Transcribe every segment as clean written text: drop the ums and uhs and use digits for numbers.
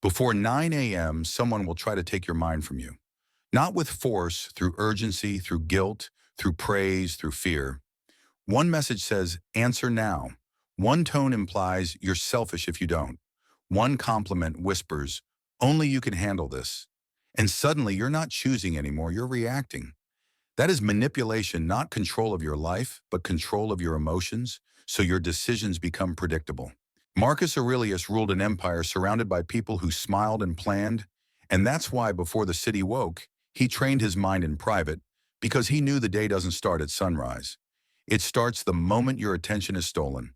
Before 9 a.m., someone will try to take your mind from you. Not with force, through urgency, through guilt, through praise, through fear. One message says, answer now. One tone implies you're selfish if you don't. One compliment whispers, only you can handle this. And suddenly you're not choosing anymore, you're reacting. That is manipulation, not control of your life, but control of your emotions, so your decisions become predictable. Marcus Aurelius ruled an empire surrounded by people who smiled and planned, and that's why before the city woke, he trained his mind in private, because he knew the day doesn't start at sunrise. It starts the moment your attention is stolen.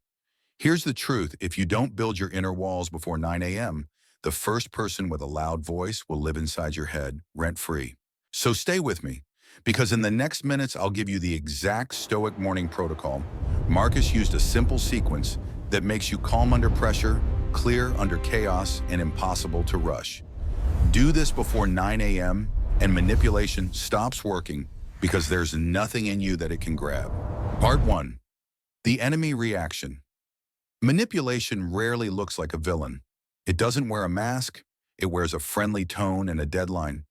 Here's the truth: if you don't build your inner walls before 9 a.m., the first person with a loud voice will live inside your head, rent-free. So stay with me, because in the next minutes I'll give you the exact Stoic morning protocol. Marcus used a simple sequence that makes you calm under pressure, clear under chaos, and impossible to rush. Do this before 9 a.m. and manipulation stops working because there's nothing in you that it can grab. Part 1. The enemy reaction. Manipulation rarely looks like a villain. It doesn't wear a mask, it wears a friendly tone and a deadline.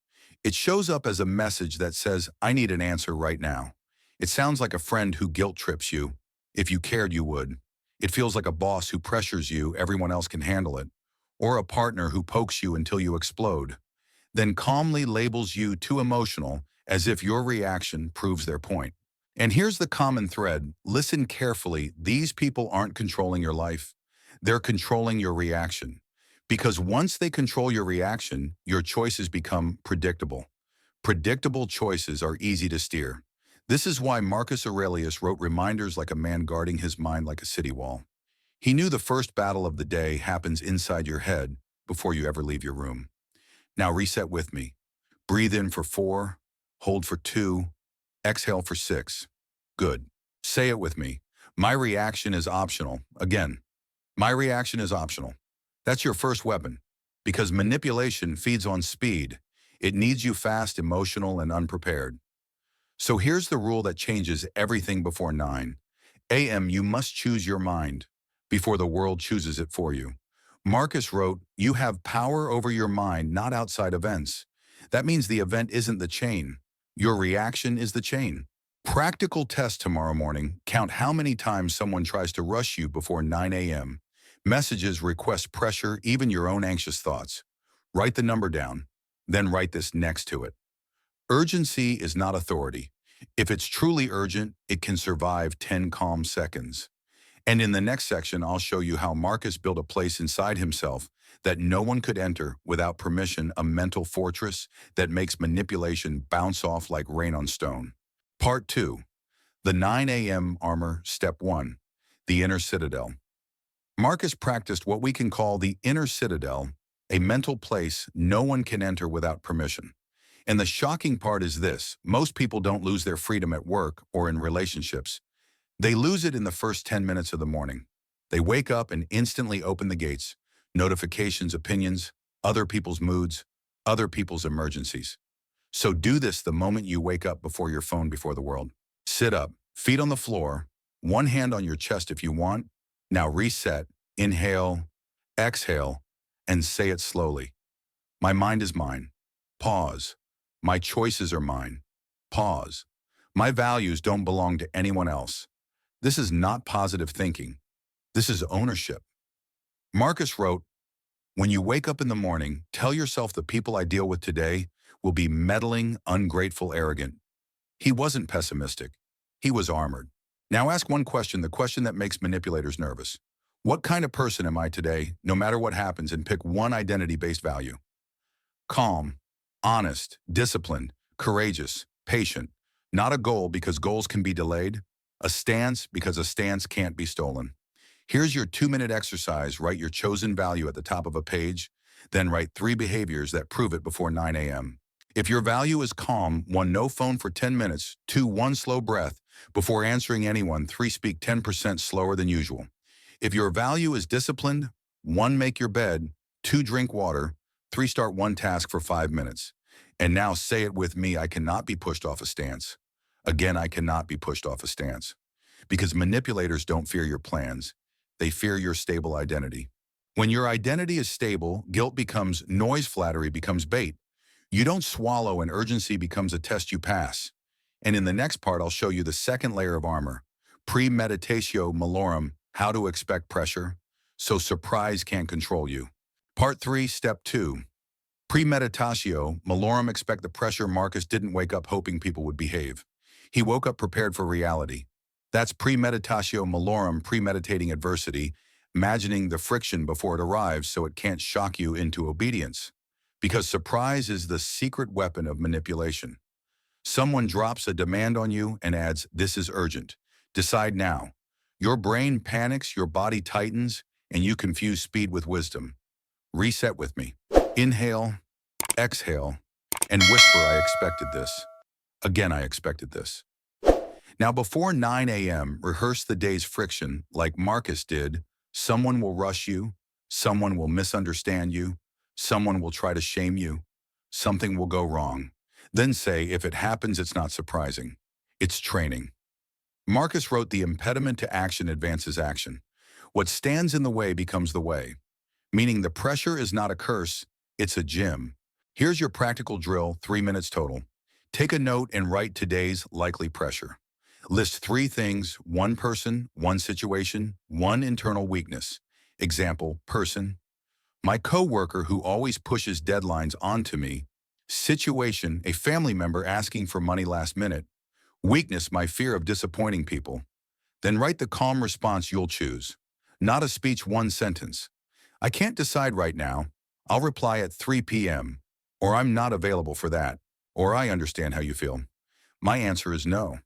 It shows up as a message that says, I need an answer right now. It sounds like a friend who guilt trips you. If you cared, you would. It feels like a boss who pressures you, everyone else can handle it. Or a partner who pokes you until you explode. Then calmly labels you too emotional, as if your reaction proves their point. And here's the common thread. Listen carefully. These people aren't controlling your life. They're controlling your reaction. Because once they control your reaction, your choices become predictable. Predictable choices are easy to steer. This is why Marcus Aurelius wrote reminders like a man guarding his mind like a city wall. He knew the first battle of the day happens inside your head before you ever leave your room. Now reset with me. Breathe in for 4, hold for 2, exhale for 6. Good. Say it with me. My reaction is optional. Again, my reaction is optional. That's your first weapon, because manipulation feeds on speed. It needs you fast, emotional, and unprepared. So here's the rule that changes everything before 9 a.m. You must choose your mind before the world chooses it for you. Marcus wrote, you have power over your mind, not outside events. That means the event isn't the chain. Your reaction is the chain. Practical test tomorrow morning. Count how many times someone tries to rush you before 9 a.m. Messages, request, pressure, even your own anxious thoughts. Write the number down, then write this next to it. Urgency is not authority. If it's truly urgent, it can survive 10 calm seconds. And in the next section, I'll show you how Marcus built a place inside himself that no one could enter without permission, a mental fortress that makes manipulation bounce off like rain on stone. Part 2. The 9 a.m. armor. Step 1. The Inner Citadel. Marcus practiced what we can call the Inner Citadel, a mental place no one can enter without permission. And the shocking part is this: most people don't lose their freedom at work or in relationships. They lose it in the first 10 minutes of the morning. They wake up and instantly open the gates. Notifications, opinions, other people's moods, other people's emergencies. So do this the moment you wake up before your phone, before the world. Sit up, feet on the floor, one hand on your chest if you want. Now reset, inhale, exhale, and say it slowly. My mind is mine. Pause. My choices are mine. Pause. My values don't belong to anyone else. This is not positive thinking. This is ownership. Marcus wrote, when you wake up in the morning, tell yourself the people I deal with today will be meddling, ungrateful, arrogant. He wasn't pessimistic. He was armored. Now ask one question, the question that makes manipulators nervous. What kind of person am I today, no matter what happens, and pick one identity-based value. Calm, honest, disciplined, courageous, patient. Not a goal, because goals can be delayed. A stance, because a stance can't be stolen. Here's your 2-minute exercise. Write your chosen value at the top of a page, then write 3 behaviors that prove it before 9 a.m. If your value is calm, 1, no phone for 10 minutes, 2, 1, slow breath before answering anyone, 3, speak 10% slower than usual. If your value is disciplined, 1, make your bed, 2, drink water, 3, start one task for 5 minutes. And now say it with me: I cannot be pushed off a stance. Again, I cannot be pushed off a stance. Because manipulators don't fear your plans. They fear your stable identity. When your identity is stable, guilt becomes noise, flattery becomes bait. You don't swallow and urgency becomes a test you pass. And in the next part, I'll show you the second layer of armor. Premeditatio malorum, how to expect pressure, so surprise can't control you. Part 3, Step 2. Premeditatio malorum, expect the pressure. Marcus didn't wake up hoping people would behave. He woke up prepared for reality. That's premeditatio malorum, premeditating adversity, imagining the friction before it arrives so it can't shock you into obedience. Because surprise is the secret weapon of manipulation. Someone drops a demand on you and adds, "This is urgent. Decide now." Your brain panics, your body tightens, and you confuse speed with wisdom. Reset with me. Inhale, exhale, and whisper, "I expected this." Again, I expected this. Now, before 9 a.m., rehearse the day's friction like Marcus did. Someone will rush you. Someone will misunderstand you. Someone will try to shame you. Something will go wrong. Then say, if it happens, it's not surprising. It's training. Marcus wrote, the impediment to action advances action. What stands in the way becomes the way. Meaning the pressure is not a curse, it's a gym. Here's your practical drill, 3 minutes total. Take a note and write today's likely pressure. List 3 things: one person, one situation, one internal weakness. Example, person: my coworker who always pushes deadlines onto me. Situation: a family member asking for money last minute. Weakness: my fear of disappointing people. Then write the calm response you'll choose. Not a speech, one sentence. I can't decide right now. I'll reply at 3 p.m. Or I'm not available for that. Or I understand how you feel. My answer is no.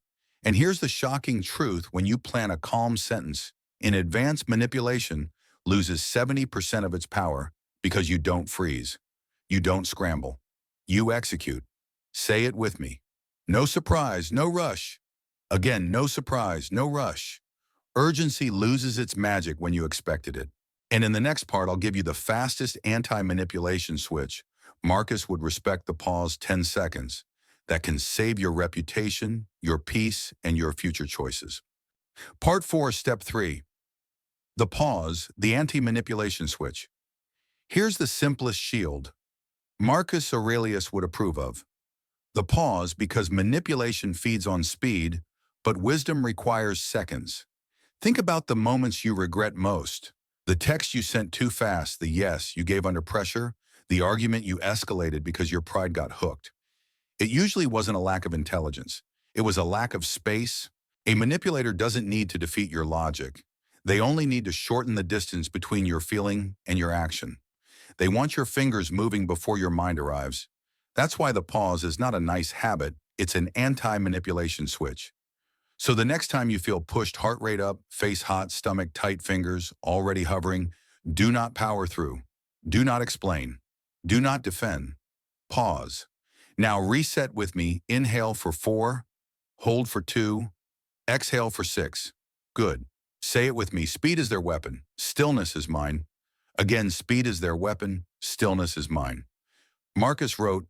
And here's the shocking truth: when you plan a calm sentence, in advance, manipulation loses 70% of its power because you don't freeze. You don't scramble. You execute. Say it with me. No surprise, no rush. Again, no surprise, no rush. Urgency loses its magic when you expected it. And in the next part, I'll give you the fastest anti-manipulation switch. Marcus would respect the pause, 10 seconds, that can save your reputation, your peace, and your future choices. Part 4, Step 3. The pause, the anti-manipulation switch. Here's the simplest shield Marcus Aurelius would approve of. The pause, because manipulation feeds on speed, but wisdom requires seconds. Think about the moments you regret most. The text you sent too fast, the yes you gave under pressure, the argument you escalated because your pride got hooked. It usually wasn't a lack of intelligence. It was a lack of space. A manipulator doesn't need to defeat your logic. They only need to shorten the distance between your feeling and your action. They want your fingers moving before your mind arrives. That's why the pause is not a nice habit, it's an anti-manipulation switch. So the next time you feel pushed, heart rate up, face hot, stomach tight, fingers already hovering, do not power through. Do not explain. Do not defend. Pause. Now reset with me. Inhale for 4, hold for 2, exhale for 6. Good. Say it with me. Speed is their weapon. Stillness is mine. Again, speed is their weapon. Stillness is mine. Marcus wrote,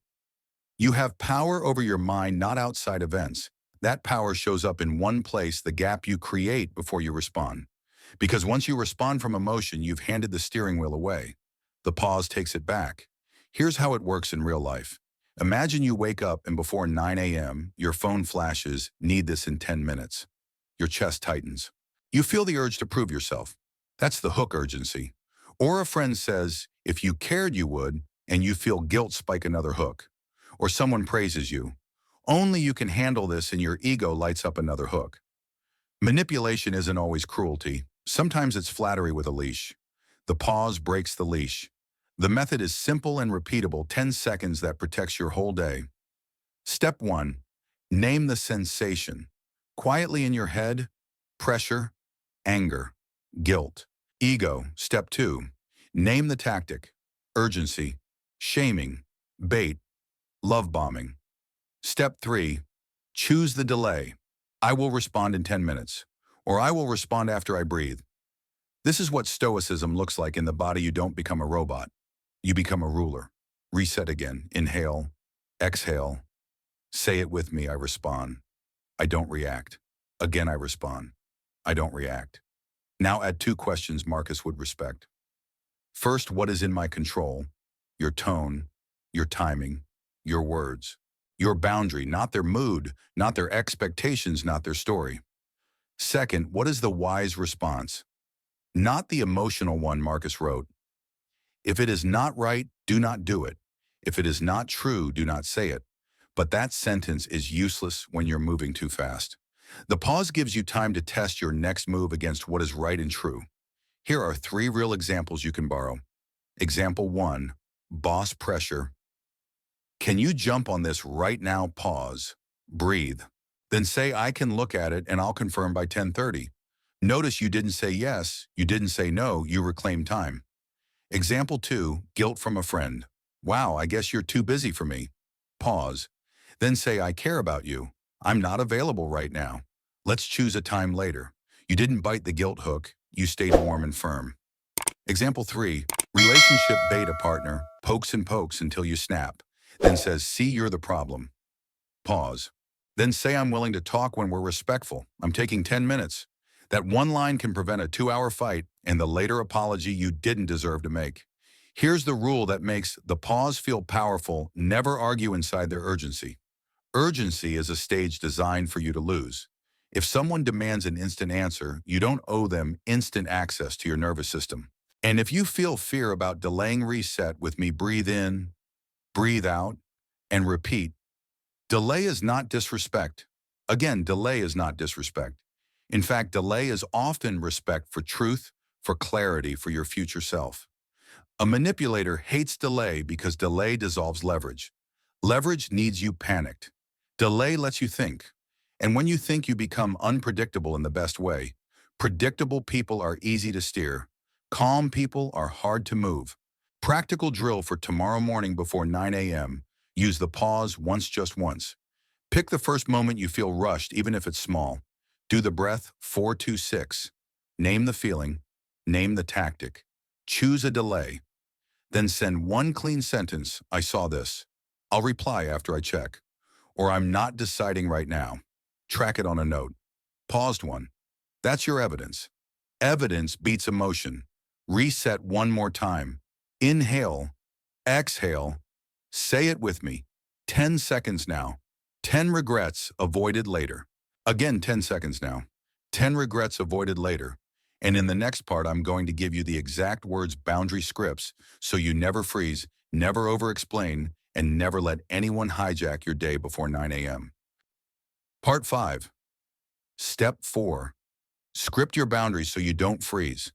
you have power over your mind, not outside events. That power shows up in one place, the gap you create before you respond. Because once you respond from emotion, you've handed the steering wheel away. The pause takes it back. Here's how it works in real life. Imagine you wake up and before 9 a.m., your phone flashes, need this in 10 minutes. Your chest tightens. You feel the urge to prove yourself. That's the hook urgency. Or a friend says, if you cared, you would, and you feel guilt spike another hook. Or someone praises you. Only you can handle this, and your ego lights up another hook. Manipulation isn't always cruelty. Sometimes it's flattery with a leash. The pause breaks the leash. The method is simple and repeatable, 10 seconds that protects your whole day. Step 1. Name the sensation. Quietly in your head: pressure, anger, guilt, ego. Step 2. Name the tactic: urgency, shaming, bait, love bombing. Step 3. Choose the delay. I will respond in 10 minutes, or I will respond after I breathe. This is what stoicism looks like in the body. You don't become a robot. You become a ruler. Reset again. Inhale, exhale. Say it with me. I respond. I don't react. Again, I respond. I don't react. Now add 2 questions Marcus would respect. First, what is in my control? Your tone, your timing, your words. Your boundary, not their mood, not their expectations, not their story. Second, what is the wise response? Not the emotional one Marcus wrote. If it is not right, do not do it. If it is not true, do not say it. But that sentence is useless when you're moving too fast. The pause gives you time to test your next move against what is right and true. Here are 3 real examples you can borrow. Example 1, boss pressure. Can you jump on this right now? Pause. Breathe. Then say, I can look at it and I'll confirm by 10:30. Notice you didn't say yes, you didn't say no, you reclaimed time. Example 2, guilt from a friend. Wow, I guess you're too busy for me. Pause. Then say, I care about you. I'm not available right now. Let's choose a time later. You didn't bite the guilt hook, you stayed warm and firm. Example 3, relationship beta partner, pokes and pokes until you snap. Then says, see, you're the problem. Pause. Then say, I'm willing to talk when we're respectful. I'm taking 10 minutes. That one line can prevent a 2-hour fight and the later apology you didn't deserve to make. Here's the rule that makes the pause feel powerful: never argue inside their urgency. Urgency is a stage designed for you to lose. If someone demands an instant answer, you don't owe them instant access to your nervous system. And if you feel fear about delaying reset with me, breathe in, breathe out, and repeat. Delay is not disrespect. Again, delay is not disrespect. In fact, delay is often respect for truth, for clarity, for your future self. A manipulator hates delay because delay dissolves leverage. Leverage needs you panicked. Delay lets you think. And when you think, you become unpredictable in the best way. Predictable people are easy to steer. Calm people are hard to move. Practical drill for tomorrow morning before 9 a.m. Use the pause once, just once. Pick the first moment you feel rushed, even if it's small. Do the breath 4-2-6. Name the feeling. Name the tactic. Choose a delay. Then send one clean sentence: I saw this. I'll reply after I check. Or I'm not deciding right now. Track it on a note. Paused one. That's your evidence. Evidence beats emotion. Reset one more time. Inhale. Exhale. Say it with me. 10 seconds now. 10 regrets avoided later. Again, 10 seconds now. 10 regrets avoided later. And in the next part, I'm going to give you the exact words, boundary scripts, so you never freeze, never over-explain, and never let anyone hijack your day before 9 a.m. Part 5. Step 4. Script your boundaries so you don't freeze.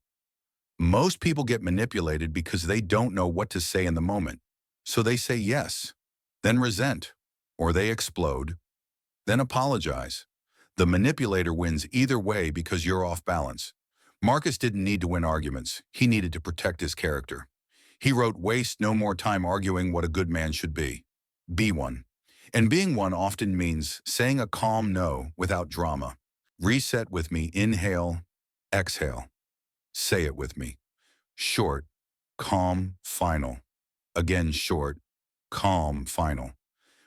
Most people get manipulated because they don't know what to say in the moment. So they say yes, then resent, or they explode, then apologize. The manipulator wins either way because you're off balance. Marcus didn't need to win arguments. He needed to protect his character. He wrote, waste no more time arguing what a good man should be. Be one. And being one often means saying a calm no without drama. Reset with me. Inhale, exhale. Say it with me. Short, calm, final. Again, short, calm, final.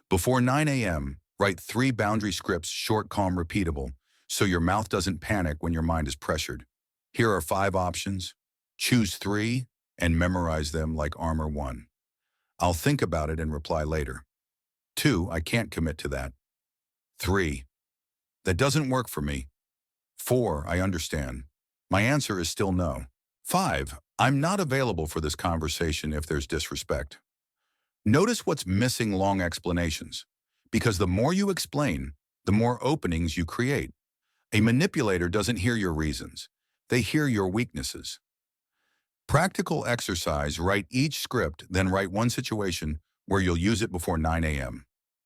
Before 9 a.m., write 3 boundary scripts, short, calm, repeatable, so your mouth doesn't panic when your mind is pressured. Here are 5 options. Choose 3 and memorize them like armor 1. I'll think about it and reply later. 2, I can't commit to that. 3, that doesn't work for me. 4, I understand. My answer is still no. 5, I'm not available for this conversation if there's disrespect. Notice what's missing: long explanations. Because the more you explain, the more openings you create. A manipulator doesn't hear your reasons. They hear your weaknesses. Practical exercise: write each script, then write one situation where you'll use it before 9 a.m.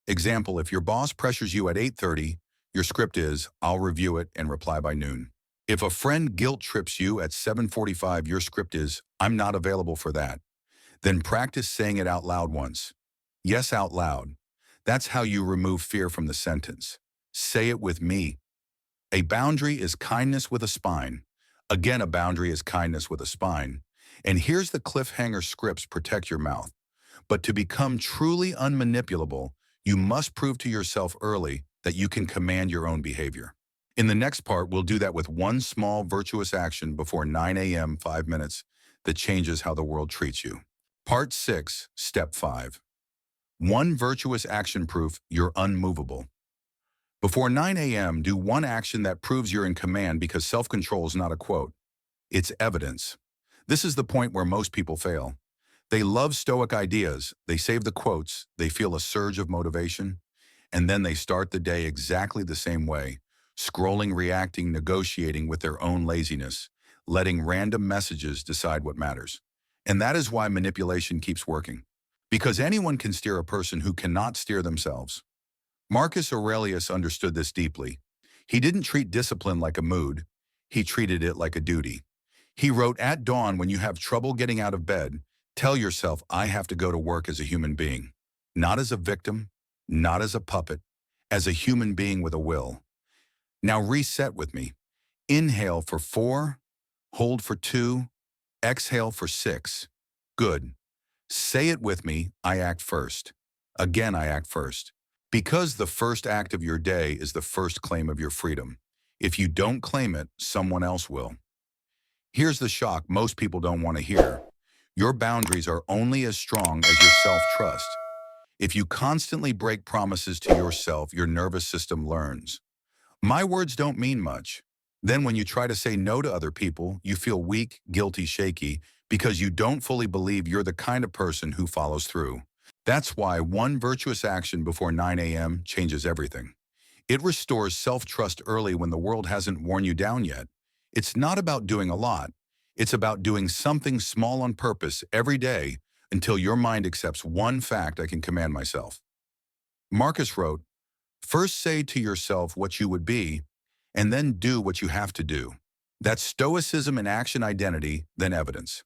Example, if your boss pressures you at 8:30, your script is, I'll review it and reply by noon. If a friend guilt trips you at 7:45, your script is, I'm not available for that. Then practice saying it out loud once. Yes, out loud. That's how you remove fear from the sentence. Say it with me. A boundary is kindness with a spine. Again, a boundary is kindness with a spine. And here's the cliffhanger scripts: protect your mouth. But to become truly unmanipulable, you must prove to yourself early that you can command your own behavior. In the next part, we'll do that with one small virtuous action before 9 a.m., 5 minutes. that changes how the world treats you. Part 6, Step 5. One virtuous action proof you're unmovable. Before 9 a.m., do one action that proves you're in command because self-control is not a quote. It's evidence. This is the point where most people fail. They love Stoic ideas, they save the quotes, they feel a surge of motivation, and then they start the day exactly the same way, scrolling, reacting, negotiating with their own laziness, letting random messages decide what matters. And that is why manipulation keeps working. Because anyone can steer a person who cannot steer themselves. Marcus Aurelius understood this deeply. He didn't treat discipline like a mood, he treated it like a duty. He wrote, "At dawn, when you have trouble getting out of bed, tell yourself, I have to go to work as a human being. Not as a victim, not as a puppet, as a human being with a will. Now reset with me. Inhale for 4, hold for 2, exhale for 6. Good. Say it with me, I act first. Again, I act first. Because the first act of your day is the first claim of your freedom. If you don't claim it, someone else will." Here's the shock most people don't want to hear. Your boundaries are only as strong as your self-trust. If you constantly break promises to yourself, your nervous system learns. My words don't mean much. Then when you try to say no to other people, you feel weak, guilty, shaky, because you don't fully believe you're the kind of person who follows through. That's why one virtuous action before 9 a.m. changes everything. It restores self-trust early when the world hasn't worn you down yet. It's not about doing a lot. It's about doing something small on purpose every day until your mind accepts one fact: I can command myself. Marcus wrote, "First say to yourself what you would be, and then do what you have to do." That's stoicism in action, identity, then evidence.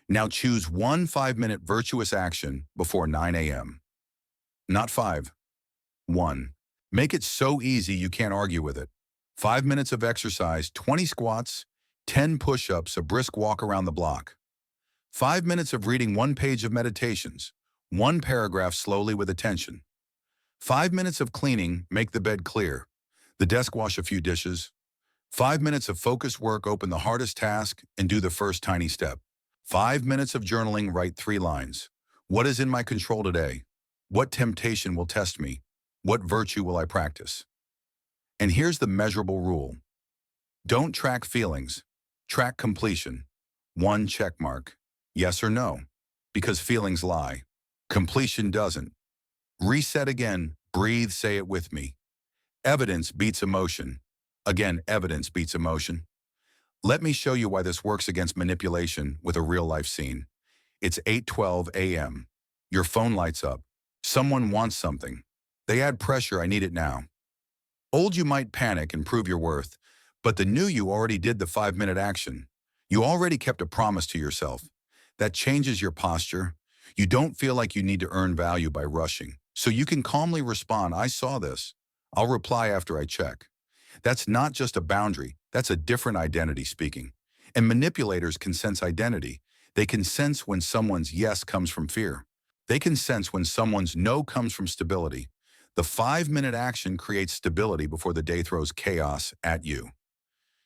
Now choose one 5-minute virtuous action before 9 a.m. Not 5, 1. Make it so easy you can't argue with it. 5 minutes of exercise, 20 squats, 10 push-ups, a brisk walk around the block. 5 minutes of reading one page of meditations, one paragraph slowly with attention. 5 minutes of cleaning, make the bed clear. The desk, wash a few dishes. 5 minutes of focused work, open the hardest task and do the first tiny step. 5 minutes of journaling, write 3 lines. What is in my control today? What temptation will test me? What virtue will I practice? And here's the measurable rule. Don't track feelings, track completion. 1 check mark, yes or no, because feelings lie. Completion doesn't. Reset again, breathe, say it with me. Evidence beats emotion. Again, evidence beats emotion. Let me show you why this works against manipulation with a real-life scene. It's 8:12 a.m. Your phone lights up. Someone wants something. They add pressure, I need it now. Old you might panic and prove your worth, but the new you already did the 5-minute action. You already kept a promise to yourself. That changes your posture. You don't feel like you need to earn value by rushing. So you can calmly respond, I saw this. I'll reply after I check. That's not just a boundary, that's a different identity speaking. And manipulators can sense identity. They can sense when someone's yes comes from fear. They can sense when someone's no comes from stability. The 5-minute action creates stability before the day throws chaos at you.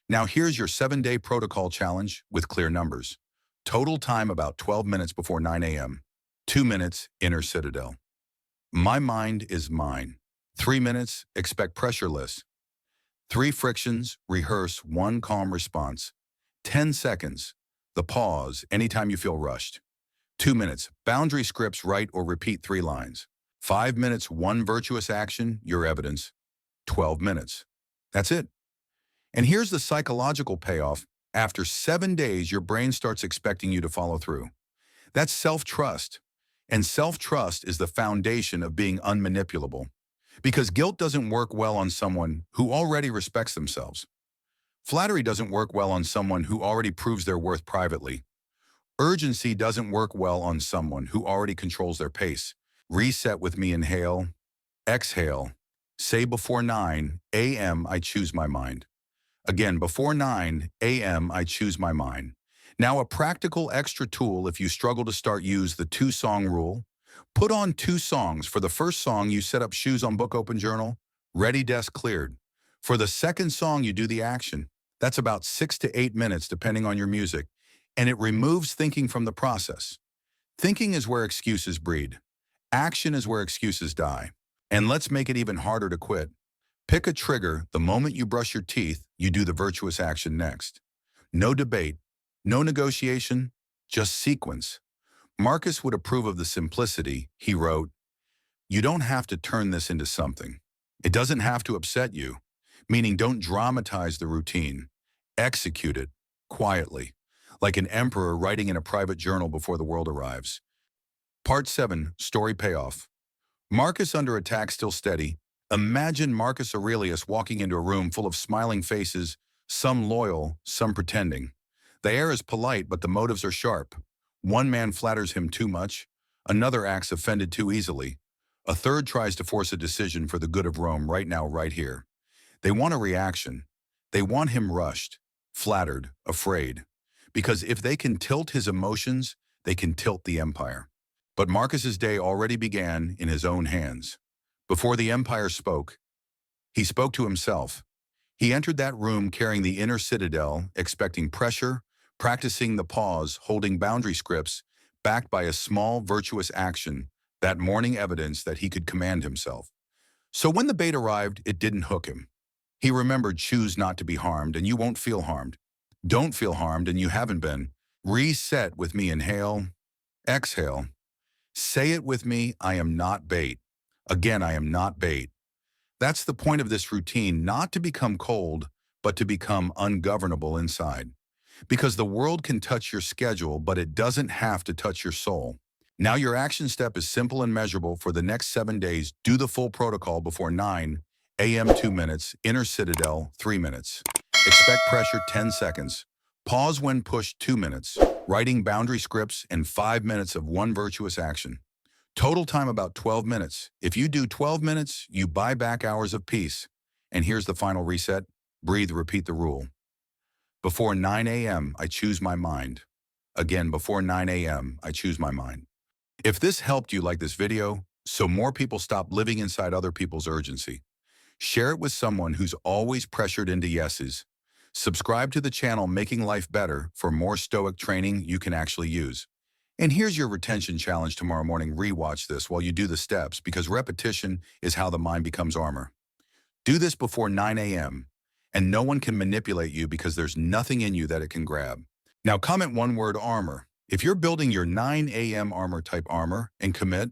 Now here's your 7-day protocol challenge with clear numbers. Total time about 12 minutes before 9 a.m. 2 minutes, Inner Citadel. My mind is mine. 3 minutes, expect pressureless. 3 frictions, rehearse 1 calm response. 10 seconds, the pause, anytime you feel rushed. 2 minutes, boundary scripts, write or repeat 3 lines. 5 minutes, 1 virtuous action, your evidence. 12 minutes. That's it. And here's the psychological payoff. After 7 days, your brain starts expecting you to follow through. That's self-trust. And self-trust is the foundation of being unmanipulable. Because guilt doesn't work well on someone who already respects themselves. Flattery doesn't work well on someone who already proves their worth privately. Urgency doesn't work well on someone who already controls their pace. Reset with me, inhale, exhale. Say before 9 a.m. I choose my mind. Again, before 9 a.m. I choose my mind. Now a practical extra tool if you struggle to start, use the 2-song rule. Put on 2 songs. For the first song, you set up shoes on book open journal, ready desk cleared. For the second song, you do the action. That's about 6 to 8 minutes depending on your music. and it removes thinking from the process. Thinking is where excuses breed. Action is where excuses die. And let's make it even harder to quit. Pick a trigger. The moment you brush your teeth, you do the virtuous action next. No debate, no negotiation, just sequence. Marcus would approve of the simplicity. He wrote, "You don't have to turn this into something. It doesn't have to upset you," meaning don't dramatize the routine. Execute it quietly, like an emperor writing in a private journal before the world arrives. Part 7, Story Payoff. Marcus under attack still steady. Imagine Marcus Aurelius walking into a room full of smiling faces, some loyal, some pretending. The air is polite, but the motives are sharp. One man flatters him too much. Another acts offended too easily. A third tries to force a decision for the good of Rome right now, right here. They want a reaction. They want him rushed, flattered, afraid. Because if they can tilt his emotions, they can tilt the empire. But Marcus's day already began in his own hands. Before the empire spoke, he spoke to himself. He entered that room carrying the inner citadel, expecting pressure, practicing the pause, holding boundary scripts, backed by a small virtuous action, that morning evidence that he could command himself. So when the bait arrived, it didn't hook him. He remembered, choose not to be harmed and you won't feel harmed. Don't feel harmed and you haven't been. Reset with me, inhale, exhale. Say it with me, I am not bait. Again, I am not bait. That's the point of this routine, not to become cold, but to become ungovernable inside. Because the world can touch your schedule, but it doesn't have to touch your soul. Now your action step is simple and measurable. For the next 7 days, do the full protocol before 9 a.m. 2 minutes, Inner Citadel 3 minutes. Expect pressure 10 seconds. Pause when pushed 2 minutes. Writing boundary scripts and 5 minutes of one virtuous action. Total time about 12 minutes. If you do 12 minutes, you buy back hours of peace. And here's the final reset. Breathe, repeat the rule. Before 9 a.m., I choose my mind. Again, before 9 a.m., I choose my mind. If this helped you, like this video, so more people stop living inside other people's urgency. Share it with someone who's always pressured into yeses. Subscribe to the channel Making Life Better for more Stoic training you can actually use. And here's your retention challenge tomorrow morning. Rewatch this while you do the steps, because repetition is how the mind becomes armor. Do this before 9 a.m. and no one can manipulate you because there's nothing in you that it can grab. Now comment one word, armor. If you're building your 9 a.m. armor, type armor and commit.